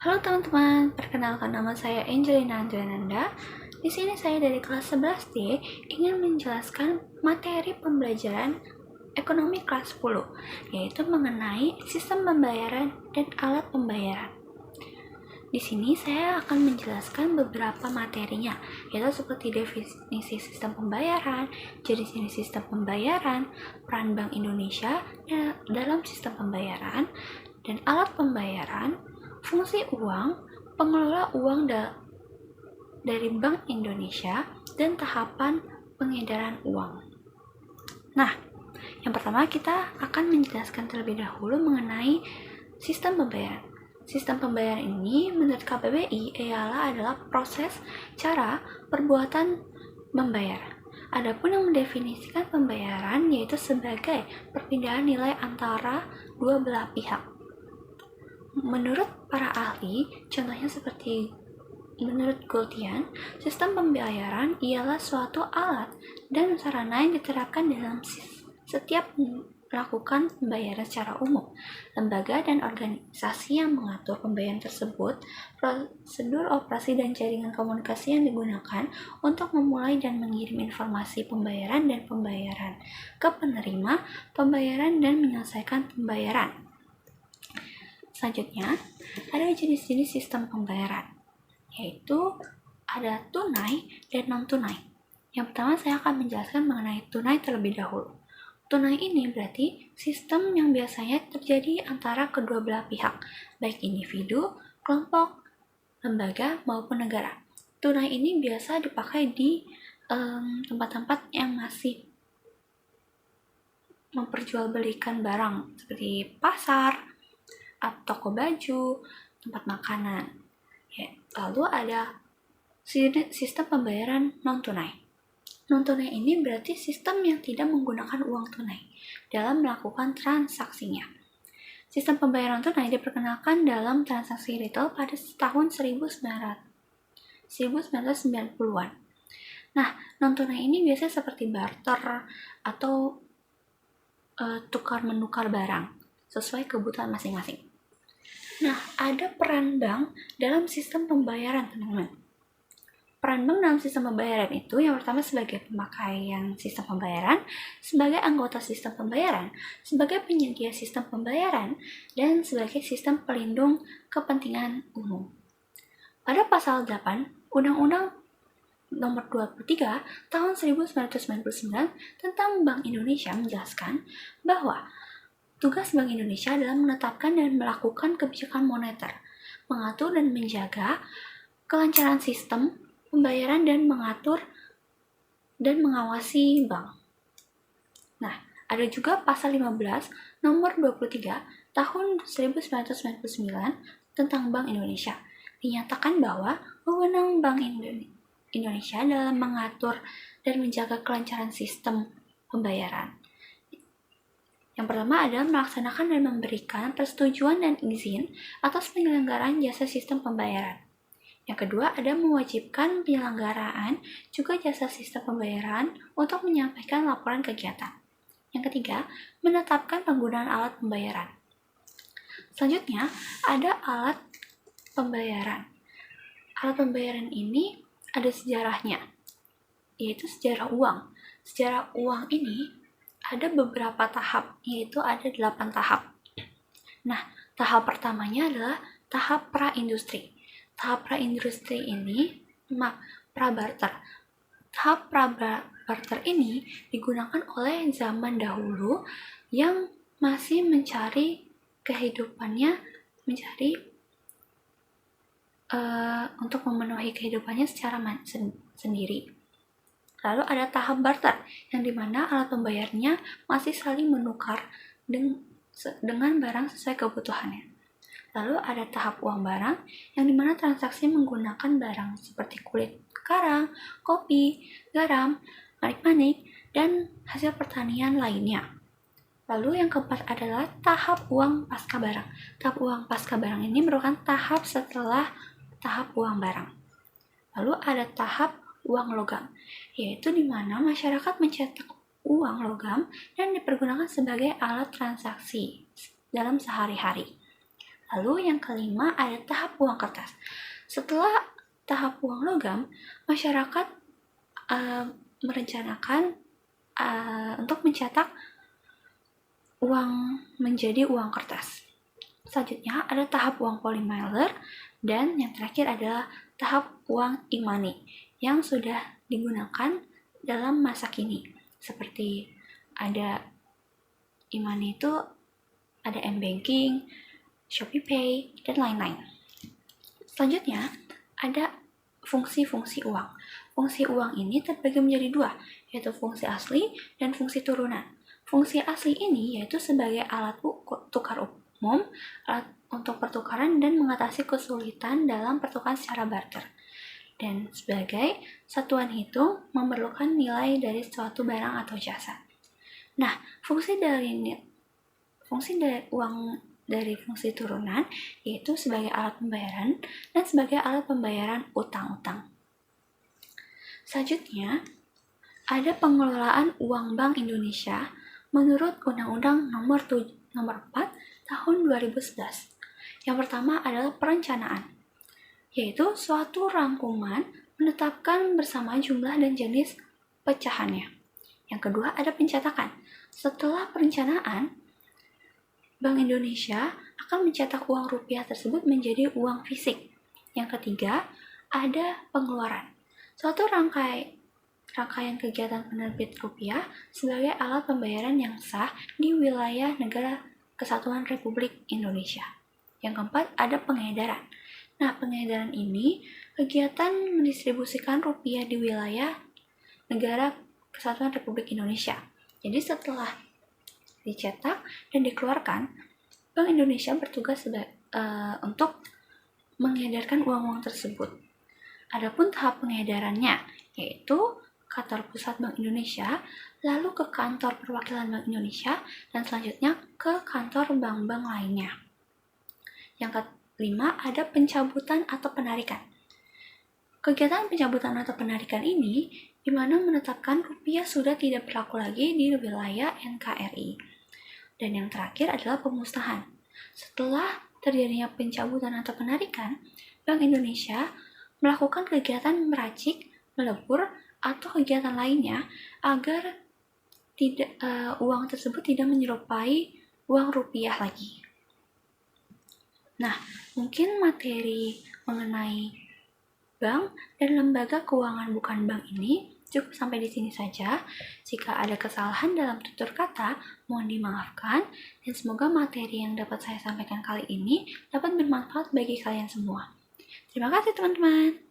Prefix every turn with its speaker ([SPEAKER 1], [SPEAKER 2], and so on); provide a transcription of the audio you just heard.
[SPEAKER 1] Halo teman-teman, perkenalkan nama saya Angelina Andriananda. Di sini saya dari kelas 11D ingin menjelaskan materi pembelajaran ekonomi kelas 10, yaitu mengenai sistem pembayaran dan alat pembayaran. Di sini saya akan menjelaskan beberapa materinya, yaitu seperti definisi sistem pembayaran, jenis-jenis sistem pembayaran, peran Bank Indonesia dalam sistem pembayaran, dan alat pembayaran, fungsi uang, pengelola uang dari Bank Indonesia, dan tahapan pengedaran uang. Nah, yang pertama kita akan menjelaskan terlebih dahulu mengenai sistem pembayaran. Sistem pembayaran ini menurut KBBI adalah proses, cara, perbuatan membayar. Adapun yang mendefinisikan pembayaran yaitu sebagai perpindahan nilai antara dua belah pihak. Menurut para ahli, contohnya seperti menurut Goldyan, sistem pembayaran ialah suatu alat dan sarana yang diterapkan dalam setiap melakukan pembayaran secara umum. Lembaga dan organisasi yang mengatur pembayaran tersebut, prosedur operasi dan jaringan komunikasi yang digunakan untuk memulai dan mengirim informasi pembayaran dan pembayaran ke penerima pembayaran dan menyelesaikan pembayaran. Selanjutnya, ada jenis-jenis sistem pembayaran, yaitu ada tunai dan non-tunai. Yang pertama saya akan menjelaskan mengenai tunai terlebih dahulu. Tunai ini berarti sistem yang biasanya terjadi antara kedua belah pihak, baik individu, kelompok, lembaga, maupun negara. Tunai ini biasa dipakai di tempat-tempat yang masih memperjualbelikan barang, seperti pasar, atau toko baju, tempat makanan. Lalu ada sistem pembayaran non-tunai. Non-tunai ini berarti sistem yang tidak menggunakan uang tunai dalam melakukan transaksinya. Sistem pembayaran tunai diperkenalkan dalam transaksi retail pada tahun 1990-an. Nah, non-tunai ini biasanya seperti barter atau tukar-menukar barang sesuai kebutuhan masing-masing. Nah, ada peran bank dalam sistem pembayaran, teman-teman. Peran bank dalam sistem pembayaran itu yang pertama sebagai pemakaian sistem pembayaran, sebagai anggota sistem pembayaran, sebagai penyedia sistem pembayaran, dan sebagai sistem pelindung kepentingan umum. Pada pasal 8 Undang-Undang Nomor 23 Tahun 1999 tentang Bank Indonesia menjelaskan bahwa tugas Bank Indonesia adalah menetapkan dan melakukan kebijakan moneter, mengatur dan menjaga kelancaran sistem pembayaran dan mengatur dan mengawasi bank. Nah, ada juga pasal 15 nomor 23 tahun 1999 tentang Bank Indonesia. Dinyatakan bahwa wewenang Bank Indonesia dalam mengatur dan menjaga kelancaran sistem pembayaran. Yang pertama adalah melaksanakan dan memberikan persetujuan dan izin atas penyelenggaraan jasa sistem pembayaran. Yang kedua ada mewajibkan penyelenggaraan juga jasa sistem pembayaran untuk menyampaikan laporan kegiatan. Yang ketiga, menetapkan penggunaan alat pembayaran. Selanjutnya, ada alat pembayaran. Alat pembayaran ini ada sejarahnya, yaitu sejarah uang. Sejarah uang ini ada beberapa tahap, yaitu ada 8 tahap. Nah, tahap pertamanya adalah tahap pra-industri. Tahap pra-industri ini, pra-barter. Tahap pra-barter ini digunakan oleh zaman dahulu yang masih mencari kehidupannya, untuk memenuhi kehidupannya secara sendiri. Lalu ada tahap barter, yang dimana alat pembayarnya masih saling menukar dengan barang sesuai kebutuhannya. Lalu ada tahap uang barang, yang dimana transaksi menggunakan barang seperti kulit karang, kopi, garam, manik-manik, dan hasil pertanian lainnya. Lalu yang keempat adalah tahap uang pasca barang. Tahap uang pasca barang ini merupakan tahap setelah tahap uang barang. Lalu ada tahap uang logam, yaitu di mana masyarakat mencetak uang logam dan dipergunakan sebagai alat transaksi dalam sehari-hari. Lalu yang kelima ada tahap uang kertas. Setelah tahap uang logam, masyarakat merencanakan untuk mencetak uang menjadi uang kertas. Selanjutnya ada tahap uang polymer, dan yang terakhir adalah tahap uang e-money yang sudah digunakan dalam masa kini. Seperti ada e-money itu ada m-banking, Shopee Pay, dan lain-lain. Selanjutnya ada fungsi-fungsi uang. Fungsi uang ini terbagi menjadi dua, yaitu fungsi asli dan fungsi turunan. Fungsi asli ini yaitu sebagai alat tukar umum, alat untuk pertukaran dan mengatasi kesulitan dalam pertukaran secara barter. Dan sebagai satuan hitung memerlukan nilai dari suatu barang atau jasa. Nah, fungsi dari uang dari fungsi turunan yaitu sebagai alat pembayaran dan sebagai alat pembayaran utang-utang. Selanjutnya, ada pengelolaan uang Bank Indonesia menurut Undang-Undang Nomor 4 Tahun 2011. Yang pertama adalah perencanaan, yaitu suatu rangkuman menetapkan bersama jumlah dan jenis pecahannya. Yang kedua ada pencetakan. Setelah perencanaan, Bank Indonesia akan mencetak uang rupiah tersebut menjadi uang fisik. Yang ketiga ada pengeluaran. Suatu rangkaian kegiatan penerbit rupiah sebagai alat pembayaran yang sah di wilayah negara Kesatuan Republik Indonesia. Yang keempat ada pengedaran. Nah, pengedaran ini kegiatan mendistribusikan rupiah di wilayah negara Kesatuan Republik Indonesia. Jadi setelah dicetak dan dikeluarkan, Bank Indonesia bertugas untuk mengedarkan uang-uang tersebut. Adapun tahap pengedarannya, yaitu kantor pusat Bank Indonesia, lalu ke kantor perwakilan Bank Indonesia, dan selanjutnya ke kantor bank-bank lainnya. Yang kelima ada pencabutan atau penarikan. Kegiatan pencabutan atau penarikan ini di mana menetapkan rupiah sudah tidak berlaku lagi di wilayah NKRI. Dan yang terakhir adalah pemusnahan. Setelah terjadinya pencabutan atau penarikan, Bank Indonesia melakukan kegiatan meracik, melebur, atau kegiatan lainnya agar uang tersebut tidak menyerupai uang rupiah lagi. Nah, mungkin materi mengenai bank dan lembaga keuangan bukan bank ini cukup sampai di sini saja. Jika ada kesalahan dalam tutur kata, mohon dimaafkan, dan semoga materi yang dapat saya sampaikan kali ini dapat bermanfaat bagi kalian semua. Terima kasih teman-teman.